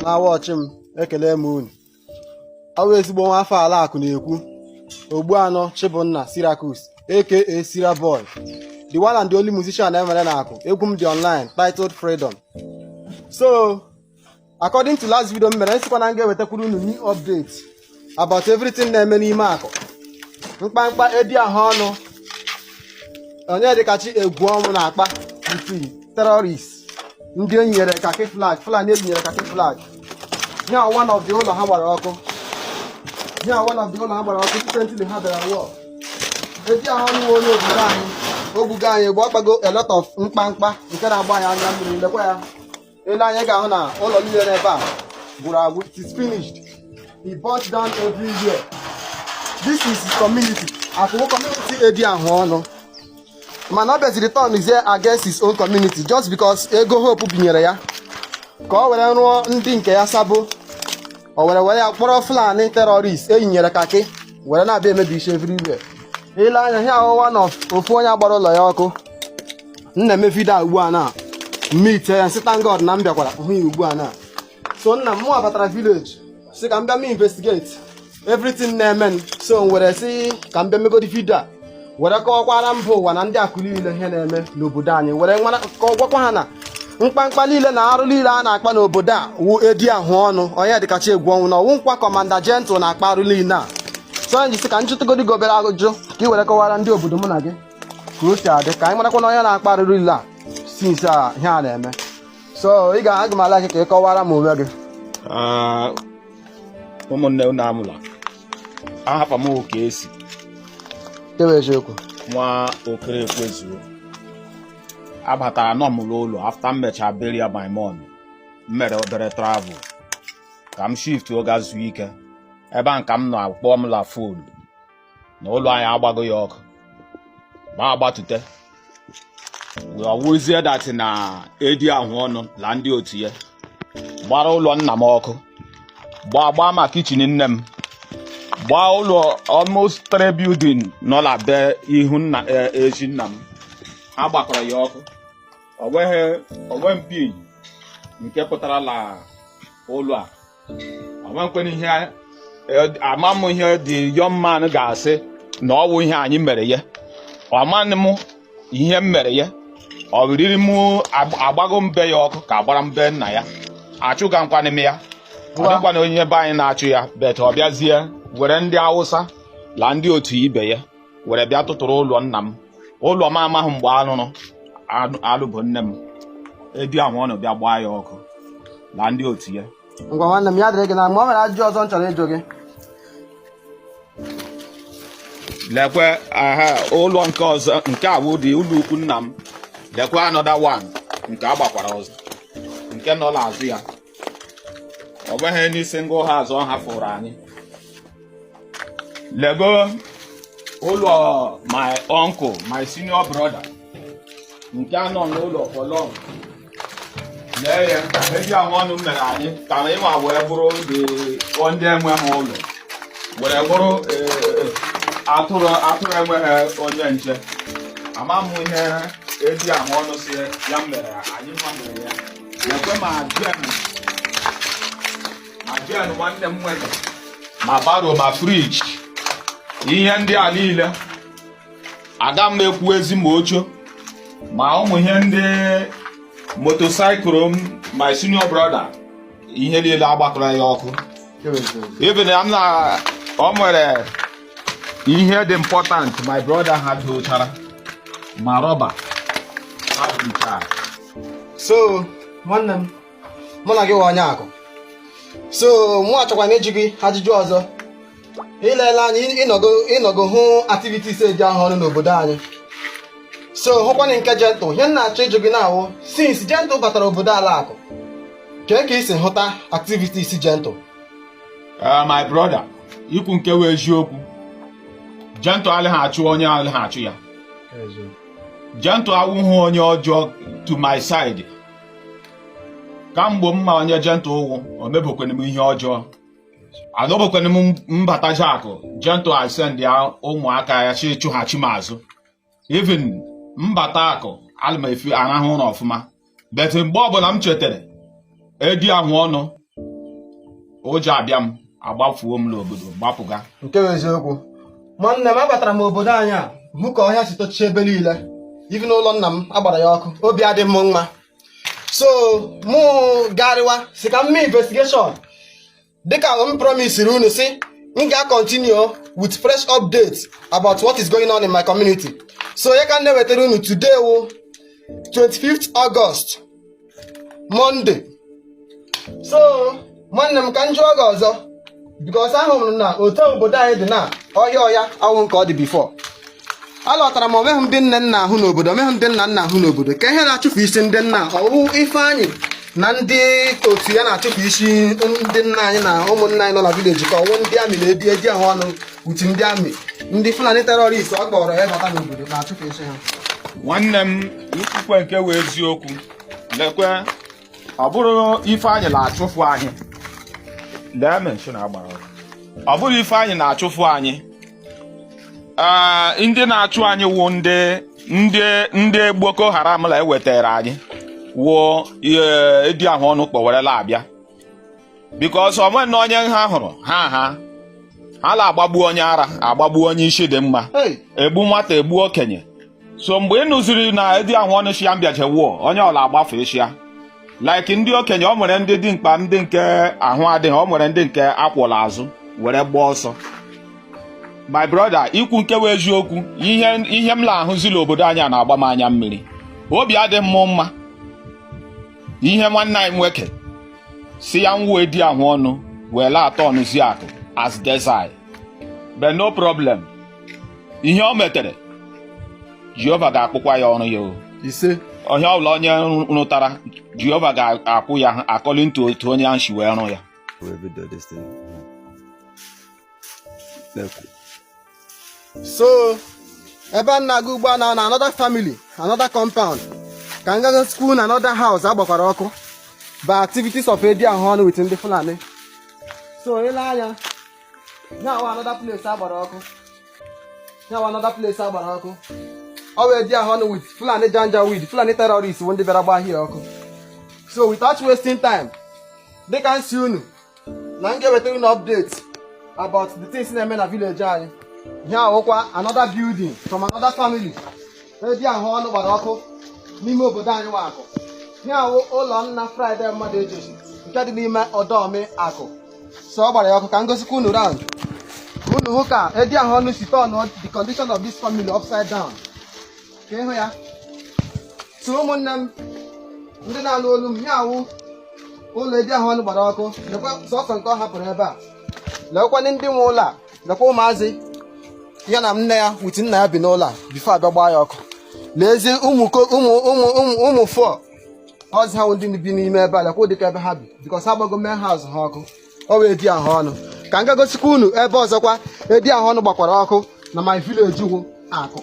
na watch m ekele m unu. Awa ezigbo nwa afọ ala akụ na-ekwu Ogbuano Chibunna Syracuse aka Sira Boy, the one and the only musician emere na akụ egwu m dị online titled Freedom. So according to last video m mere nsikwa na ga-ewetakwuru unu new update about everything na-eme n'ime akụ. Mkpamkpa edi ahụ ọnụ onye dịkachi egwu ọmụ na-akpa between terrorists ndị enyere kaki flag Fulani enyere kaki flag. Here one of the ụlọ ha gbara ọkụ. Here one of the ụlọ ha gbara ọkụ recently ha bịara war. Edi ahụ ọnụ onye obodo anyị obugo anyị bụ ọkpago a lot of mkpamkpa nke na-agba anyị anya mmiri. Lekwa ya ele anyị ga-ahụ na ụlọ niile n'ebe a gwụrụ agwụ. It is finished. He burnt down everywhere. This is his community. Afọ community edi ahụ ọnụ. Man obviously the turn is here against his own community just because ego hope binyere ya ka o were rụọ ndị nke ya sabo o were ya kpọrọ Fulani terrorists eyinyere kaki were na-abịa emebi isi everywhere. Ile anya here one of ofu onye agbara ụlọ ya ọkụ. Nna eme video ugbu a na meet ya sị thank God na m bịakwara hụ ya ugbu a na. So nna m abatara village sị ka m bịa m investigate everything na-eme. So were sị ka m bịa megodi video a were kọwakwara mba ụwa na ndị akụ niile ihe na-eme n'obodo anyị were nwara ka ọ gwakwa ha na mkpamkpa niile na arụ niile a na-akpa n'obodo a wu edi ahụ ọnụ onye dịkachi egwu ọnwụ na ọwụ nkwa Kọmanda Gentle na-akpa arụ niile a. So njisi ka njụtụgodi gị obere ajụjụ ka ị were kọwara ndị obodo mụ na gị ka o si adị ka anyị marakwa na onye na-akpa arụ niile a since a ihe a na-eme. So ị ga-aga m ala gị ka ị kọwara m onwe gị. Ụmụnne unu amụla ahapa m Okesi nwa okere ekwezuo abatara n'ọmụlụ ụlọ after m mechaa bury my mom mere obere travel ka m shift oga zuo ike ebe a nka m nọ akpọ m la food na ụlọ anyị agbago ya ọkụ ma agbatute we awuzie that na edi ahụ ọnụ la ndị otu ya gbara ụlọ nna m ọkụ gbaa ma kitchen nne m gbaa ụlọ almost 3 building nọ la be ihu nna eji nna m ha gbakọrọ ya ọkụ. Onwe mpi nke pụtara la ụlọ a onwekwena ihe amam ihe dị young man ga-asị na ọ bụ ihe anyị mere ya ọmanị m ihe m mere ya ọ riri m agbago mbe ya ọkụ ka agbara mbe nna ya achụga nkwanị m ya ọ dịkwana onye be anyị na-achụ ya bet ọ bịazie were ndị Awụsa la ndị otu ibe ya were bịa tụtụrụ ụlọ nna m ụlọ m amaghị mgbe alụ bụ nne m edi ahụ ọnụ bịa gbaa ya ọkụ la ndị otu ya. Ngwa nwanne m ya dịrị gị na mgbe o nwere ajụjụ ọzọ m chọrọ ịjụ gị. Lekwe ụlọ nke ọzọ nke awụ dị ụlọ ukwu nna m. Lekwe another one nke agbakwara ọzọ nke nọ n'azụ ya ọ bụghị n'isi ngụ ha azụ ọ hafụrụ anyị. Lego ụlọ my uncle my senior brother nke anọ n'ụlọ for long. Lee ya eji ahụ ọnụ mere anyị ka na ịma wee bụrụ ndị enweghị ụlọ were bụrụ atụrụ enweghị onye nche. Ama m ihe eji ahụ ọnụ si ya mere anyị ma mere ya. Lekwe ma jen nwanne m nwere ma baro ma friji ihe ndị a niile aga m ekwu ezi ma ocho ma ụmụ ihe ndị motosaịkụl m my senior brother ihe niile agbakọrọ ya ọkụ. Even ọ nwere ihe dị important my brother ha dochara ma rọba ha dochara. So nwanne m mụ na gị nwe onye akụ. So mụ achọkwa na iji gị ajụjụ ọzọ. Ilela anyị ịnọgo hụ activities eji ahụ ọnụ n'obodo anyị. So hụkwanị nke Gentle ihe na-achọ ịjụ gị na-awụ since Gentle batara obodo ala akụ ka isi hụta activities Gentle. My brother ikwu nke wee eziokwu Gentle alịghị achụ onye alịghị achụ ya. Gentle awụghị onye ọjọọ to my side. Kamgbe mma onye Gentle ụwụ o mebokwana m ihe ọjọọ adọbokwana m mbata jakụ Gentle asend ya ụmụaka ya chi chụghachi m azụ. Even mbata akụ alụmefi arahụ ụlọ ọfụma bet mgbe ọbụla m chetara edi ahụ ọnụ ụjọ abịa m agbafuo m n'obodo gbapụga. Nke bụ eziokwu. Nwanne m abatara m obodo anyị a hụ ka ọhịa si tochie ebe niile. Ibi n'ụlọ nna m agbara ya ọkụ. Obi adị m mma. So mụ garịwa si ka m mee investigation. Dịka m promisiri unu si m ga-continue with fresh updates about what is going on in my community. So ya ka na-ewetara unu today wo 25th August Monday. So nwanne m ka m jụọ gị ọzọ because ahụrụ m na otu obodo anyị dị na ọhịa awụ nke ọ dị before. Alọtara m omeghị ndị nne nna ahụ n'obodo omeghị ndị nna nna ahụ n'obodo ka ihe na-achụfu isi ndị nna ọwụ Ifeanyị na ndị otu ya na-achụfu isi ndị nna anyị na ụmụnna anyị nọ na vileji ka ọwụ ndị amị na-edi edi ahụ ọnụ uti ndị amị ndị Fulani terọrist ọ kpọrọ ya bata n'obodo na-achụfu isi ha. Nwanne m ikwukwe nke wee eziokwu lekwe ọ bụrụ Ifeanyị na-achụfu anyị ọ bụrụ Ifeanyị na-achụfu anyị ndị na-achụ anyị wụ ndị Boko Haram la ewetara anyị wụ edi ahụ ọnụ kpọwerela abịa because onwe na onye ha hụrụ ha na-agbagbu onye ara agbagbu onye isi dị mma egbu nwata egbu okenye. So mgbe ị nụziri na edi ahụ ọnụ shi ya mbịajewo onye ọla agbafe isi ya like ndị okenye ọ nwere ndị dị mkpa ndị nke ahụ adịghị ọ nwere ndị nke akwụla azụ were gbaa ọsọ. My brother ikwu nke wee eziokwu ihe m na-ahụzila obodo anyị na-agba m anya mmiri obi adị m mma ihe nwanne anyị nwoke si ya nwee di ahụ ọnụ were atọ ọnụzi akụ as desire but no problem ihe o metere Jehova ga-akpụkwa ya ọrụ ya ise onye ọbụla onye rụtara Jehova ga-akwụ ya according to otu onye ahụ si wee rụ ya. So ebe a na-aga ugbu a na another family another compound ka m gaga school na another house agbakwara ọkụ by activities of edi ahụ ọnụ with ndị Fulani. So ile anya now another place agbara ọkụ ọ wee edi ahụ ọnụ with Fulani Janjaweed Fulani terrorists bụ ndị bịara gba ahịa ọkụ. So without wasting time dịka nsi unu na m ga-ewetara unu update about the things na-eme na village anyị. Here awụkwa another building from another family edi ahụ ọnụ gbara ọkụ n'ime obodo anyị nwa akụ. Here awụ ụlọ nna Friday mmadụ ejosi nke dị n'ime ọdọọmị akụ. So ọ gbara ya ọkụ ka m gosikwa unu round unu hụ ka edi ahụ ọnụ si turn the condition of this family upside down ka ịhụ ya. So ụmụnne m ndị na-anụ olu m ya awụ ụlọ edi ahụ ọnụ gbara ọkụ lekwa sọsọ nke ọ hapụrụ ebe a lekwa ndị nwe ụlọ a lekwa ụmụazị ya na nne ya wit nna ya bi n'ụlọ a bifo abịa gbaa ya ọkụ. Lezie ụmụ fọ ọzọ ha ndị bi n'ime ebe a lekwa dịka ebe ha bi bikos ha gbago mee ha azụ ha ọkụ ọ wee edi ahụ ọnụ ka m gagosikwa unu ebe ọzọkwa edi ahụ ọnụ gbakwara ọkụ na my village wụ akụ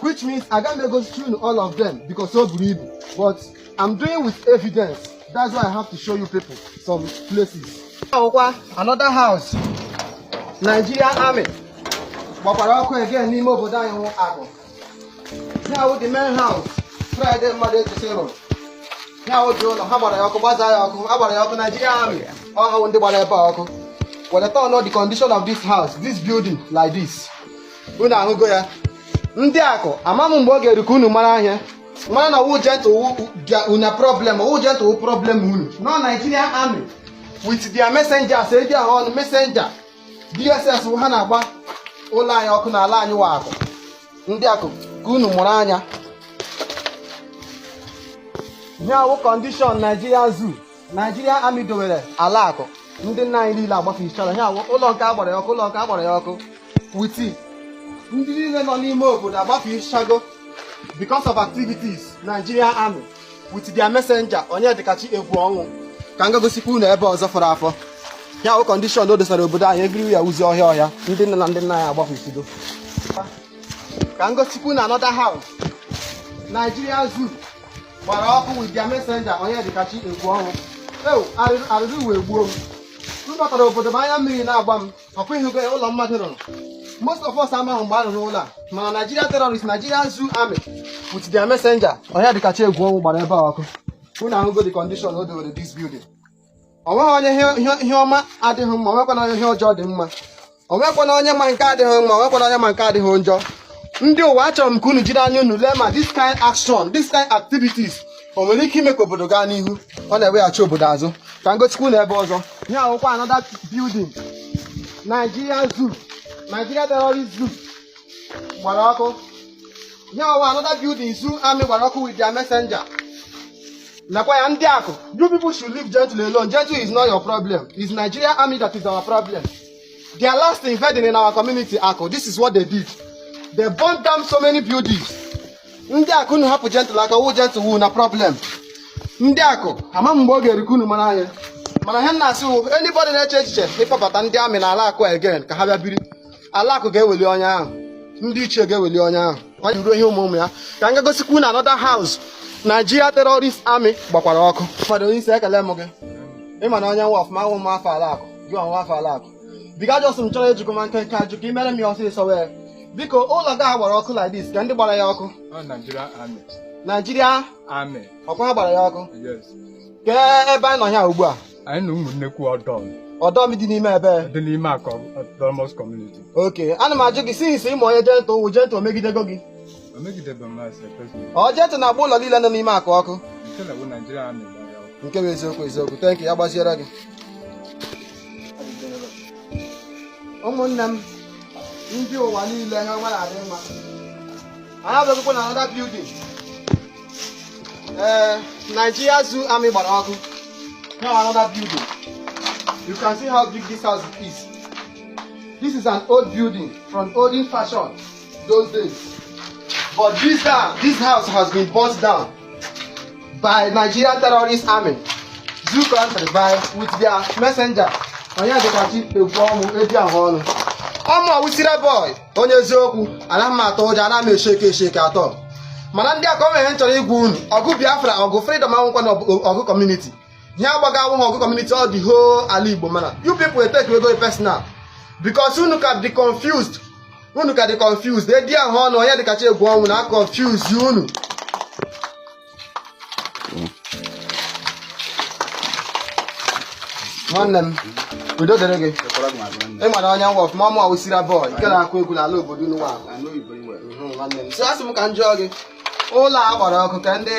which means agaghị m egosi unu all of them because o buru ibu but I'm doing with evidence. That's why I have to show you people some places. Another house Nigerian Army gbakwara ọkụ again n'ime obodo anyị wụ akụ. Here the main house Friday mmadụ echesịrị here dị ụlọ ha gbara ya ọkụ gbaza ya ọkụ agbara ya ọkụ Nigerian Army ọha ndị gbara ebe a ọkụ. When I turn the condition of this house this building like this unu ahụgo ya ndị akụ amam mgbe ọ ga-eru ka unu mara ahịa mara na wụ una problem wụ gentle problem unu no Nigerian Army with their messengers edi ahụ ọnụ messenger DSS ha na-agba ụlọ anyị ọkụ n'ala anyị wa akụ. Ndị akụ ka unu mụrụ anya nye awụ condition Nigerian Army dowere ala akụ ndị nna anyị niile agbafe ichara nye awụ ụlọ nke agbara ya ọkụ ụlọ nke agbara ya ọkụ witi ndị niile nọ n'ime obodo agbafe ichago because of activities Nigerian Army with their messenger onye dịkachi egwu ọnwụ ka m gagosikwa unu ebe ọzọ fọrọ afọ. Ya wụ condition o dosara obodo anyị everywhere wuzi ọhịa ndị nne na ndị nna anyị agbafe isido. Ka m gosikwa na another house Nigerian Zoo gbara ọkụ with their messenger onye dịkachi egwu ọnwụ. Arụrụ wee gbuo m m batara obodo m anya mmiri na-agba m ọkwa ihugo ya ụlọ mmadụ rụrụ. Most of us amaghị mgbe a rụrụ ụlọ a mana Nigerian terrorists Nigerian Zoo Army with their messenger onye dịkachi egwu ọnwụ gbara ebe a ọkụ. Unu ahụgo the condition o dowere this building. onweghị onye ihe ọma adịghị mma, onwekwana onye ihe ọjọọ dị mma, onwekwana onye ma nke adịghị mma, onwekwana onye ma nke adịghị njọ. Ndị ụwa achọrọ m ka unu jiri anya unu lee ma this kind action, this kind activities o nwere ike ime ka obodo gaa n'ihu, ọ na-eweghachi obodo azụ. Ka m gosikwa unu ebe ọzọ. Ihe awụkwa another building, Nigeria Zoo, Nigeria Terrorist Zoo gbara ọkụ. Ihe awụkwa another building, Zoo Army gbara ọkụ with their messenger. Nakwa ya ndị akụ, you people should leave Gentle alone. Gentle is not your problem. It's Nigeria Army that is our problem. Their last invading in our community, Akụ, this is what they did. They burned down so many buildings. Ndị akụ unu hapụ Gentle aka, wụ Gentle wụ na problem. Ndị akụ, ama mgbe oge erike unu mara anya. Mana ihe na-asị wụ, anybody na-eche echiche ịkpọbata ndị amị na ala akụ again ka ha bịa biri. Ala akụ ga-eweli onye ahụ. Ndị ichie ga-eweli onye ahụ. Onye ruo ihe ụmụ ya. Ka m ga-gosikwa unu another house. Nigeria Terrorist Army gbakwara ọkụ. Ụfọdụ onye isi ekele m gị. Ịma na onye nwe ọfụma awụ m afọ ala akụ. Gị ọnwa afọ ala akụ. Bika jọs m chọrọ ejikọ ma nke ajụ ka imere m ya ọsịsọ wee. Biko ụlọ gị gbara ọkụ like this ka ndị gbara ya ọkụ. Nigeria Army. Ọkwa ha gbara ya ọkụ. Kee ebe anyị nọ ya ugbu a. Anyị na ụmụnnekwu Ọdọ m dị n'ime ebe. dị n'ime akọ autonomous community. Okay, ana m ajụ gị since ịma onye Gentle wụ Gentle megidego gị. Ọ Gentle na-agba ụlọ niile nọ n'ime akụ ọkụ. Nke bụ eziokwu. Thank you, ya gbaziere gị. Ụmụnne m ndị ụwa niile ha nwere adị mma. Anyị abịaghịkwa na another building. Nigeria Zoo Army gbara ọkụ. Now another building. You can see how big this house is. This is an old building from olden fashion those days. But this house has been burnt down by Nigeria Terrorist Army. Zoo country by with their messenger. Onye dịkachi ekwu ọmụ ebi ahụ ọnụ. Ọmụ awụsire boy onye eziokwu ana m atọ ụjọ ana m esheke atọ. Mana ndị aka onwe ihe nchọrọ igwu unu ọgụ Biafra ọgụ freedom anwụkwa na ọgụ community. Ihe agbaga awụghị ọgụ community all the whole ala Igbo mana you people take ego personal because unu ka dị confused. Edi ahụ ọnụ onye dịkachi egwu ọnwụ na confuse unu. Nwanne m udo dịrị gị. Ịma na onye nwa ọfụma ọmụ awụsira boy nke na-akụ egwu n'ala obodo unu nwa. Nwanne m so asị m ka m jụọ gị ụlọ a gbara ọkụ ka ndị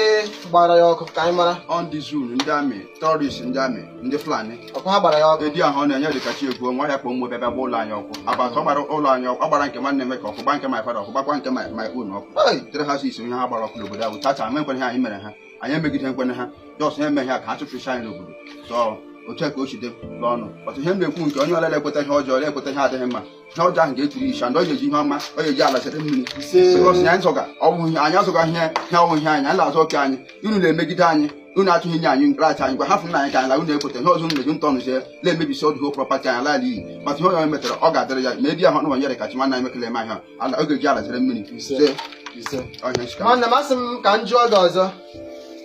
gbara ya ọkụ ka anyị mara. Ndị Zoo, ndị amị, terrorist, ndị amị, ndị Fulani. Ọkụ ha gbara ya ọkụ. Edi ahụ ọ na-enye dịkachi egwu nwa ya kpọ ụmụ bịa gba ụlọ anyị ọkụ. Abatụ ọ gbara ụlọ anyị ọkụ, ọ gbara nke nwanne m ka ọkụ, gba nke my father ọkụ, gbakwa nke my own ọkụ. Tere ha si isi ihe ha gbara ọkụ n'obodo ahụ tacha ama nkwenye ha anyị mere ha anyị emegide nkwenye ha jọs ha eme ha ka ha chụfụcha anyị n'obodo so otu ka o si dị n'ọnụ ọtụ ihe m na-ekwu nke onye ọlele ekweta ihe ọjọọ ekweta ihe adịghị mma ihe ọjọọ ahụ ga-eturu isha ndị ọ ga-eji ihe ọma ọ ga-eji ala chere mmiri anyị zọga ọbụghị anyị azụga ihe ọnwụghị anyị anyị na-azụ ọka anyị unu na-emegide anyị unu achụghị nye anyị nkraach anyị gwa hafụ na anyị ka anyị la unu ekweta ihe ọzọ unu na-eji ntọnụ sie na-emebisi ọdụ propati anyị ala iyi mata ihe onye metere ọ ga-adịrị ya ma edi ahụ nụwa nyere kachi nwanne anyị mekele eme ahịa ala ọ ga-eji ala chere mmiri nwanne m asị m ka m jụọ gị ọzọ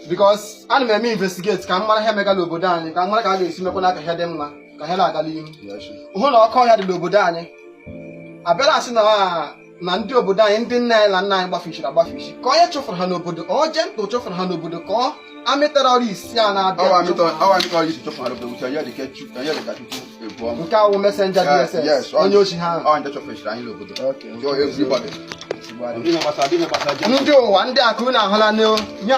because ana m eme investigate ka m mara ihe megala obodo anyị ka m mara ka a ga-esi mekwa n'aka ihe dị mma ka ihe na-agala ihu hụ na ọkụ ọhịa dị n'obodo anyị abịara asị na ndị obodo anyị ndị nna anyị na nna anyị gbafichiri agbafichi ka onye chụfụrụ ha n'obodo ọ Gentle chụfụrụ ha n'obodo ka ọ amị terọrist ya na-abịa nke awụ messenger DSS onye ochi ha ndị ụwa ndị akụ na-ahụla nye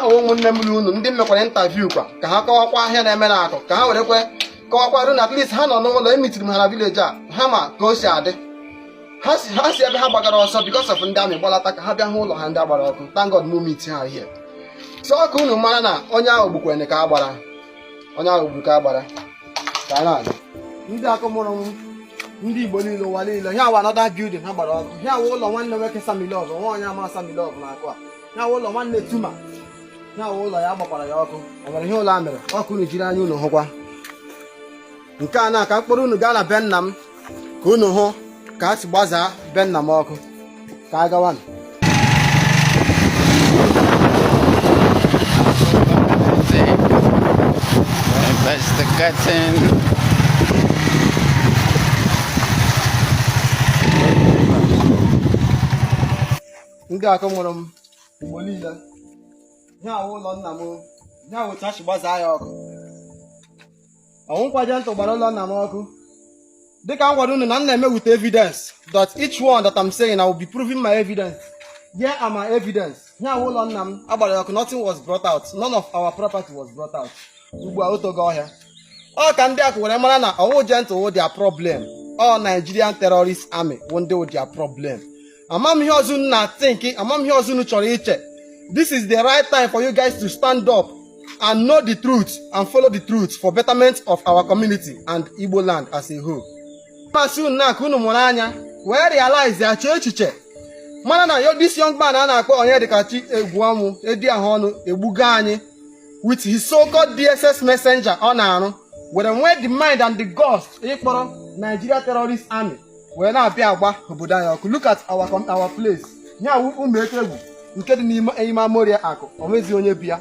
ụmụnne m unu ndị mekwara interview kwa ka ha kọwakwa ahịa na-eme na akụ ka ha werekwe kọwakwarụ na at least ha nọ n'ụlọ emitiri m ha na village a ha ma ka o si adị ha si ebe ha gbagara ọsọ because of ndị amị gbalata ka ha bịa hụ ụlọ ha ndị agbara ọkụ thank God no meet ha here so ọkụ unu mara na onye ahụ gbukwere ka agbara onye ahụ gburu ka agbara ka a na-aga ndị akụ mụrụ m ndị Igbo niile ụwa niile ha awa another building ha gbara ọkụ ha awa ụlọ nwanne nwoke Samilov nwa onye ama Samilov na akụ a ha awa ụlọ nwanne Tuma ha awa ụlọ ya gbakwara ya ọkụ ọ nwere ihe ụlọ a mere ọkụ unu jiri anya unu hụkwa nke a na ka mkpụrụ unu gaa na be nna m ka unu hụ ka a si gbazaa be nna m ọkụ ka a gawa ndị akụ mụrụ m Igbo niile ihe awụ ụlọ nna m ihe awụ otu a si gbazaa ya ọkụ ọnwụkwa Gentle gbara ụlọ nna m ọkụ dịka m gwara unu na m na-eme with evidence that each one that I'm saying I will be proving my evidence. Here are my evidence. Here ụlọ nna m agbara ya ọkụ, nothing was brought out, none of our property was brought out. Ugbu a otogo ọhịa ọ ka ndị akụ were mara na ọwụ Gentle wụ their problem, all Nigerian terrorist army wụ ndị wụ their problem. Amam ihe ọzọ na think, amam ihe ọzọ chọrọ iche. This is the right time for you guys to stand up and know the truth and follow the truth for betterment of our community and Igbo land as a whole. Masị unu na-akụ unu mụrụ anya wee realize ya chee echiche mana na this young man a na-akpọ Onyedikachi egwu ọmụ edi ahụ ọnụ egbugo anyị with his so-called DSS messenger ọ na-arụ were nwee the mind and the gust ịkpọrọ Nigeria terrorist army wee na-abịa agba obodo anyị ọkụ. Look at our place. Nya ụmụ egwu nke dị n'ime Amoria akụ omezi onye bịa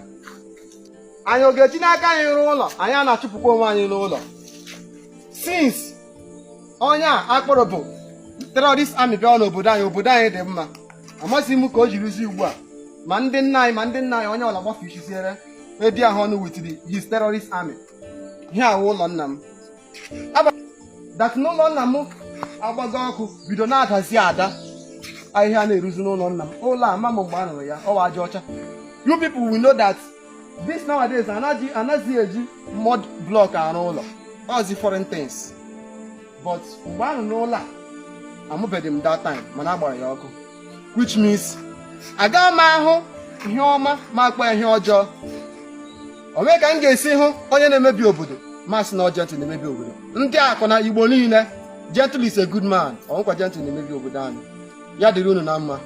anyị ọ ga-eji n'aka anyị rụọ ụlọ anyị a na-achụpụkwa onwe anyị n'ụlọ since onye a akpọrọ bụ terrorist army bịa n'obodo anyị. Obodo anyị dị mma, amasị m ka o jirizi ugbu a ma ndị nna anyị onye ọla gbafisiere edi ahụ ọnụ with his terrorist army. Ihe ahụ ụlọ nna m that n'ụlọ nna m agbago ọkụ bido na-adazi ada ahịhịa na-eruzi n'ụlọ nna m. ụlọ a mama mgbe a nụrụ ya ọwa aja ọcha. You people will know that this nowadays anaghị eji mud block arụ ụlọ, ozi foreign things. But mgbe ahụ n'ụlọ a amụbeghị m that time mana agbara ya ọkụ, which means agaghị m ahụ ihe ọma ma akpa ihe ọjọọ. O mee ka m ga-esi hụ onye na-emebi obodo masị na Gentle na-emebi obodo. Ndị akụ na Igbo niile, Gentle is a good man. Ọnwụkwa Gentle na-emebi obodo anyị. Ya dịrị unu na mma.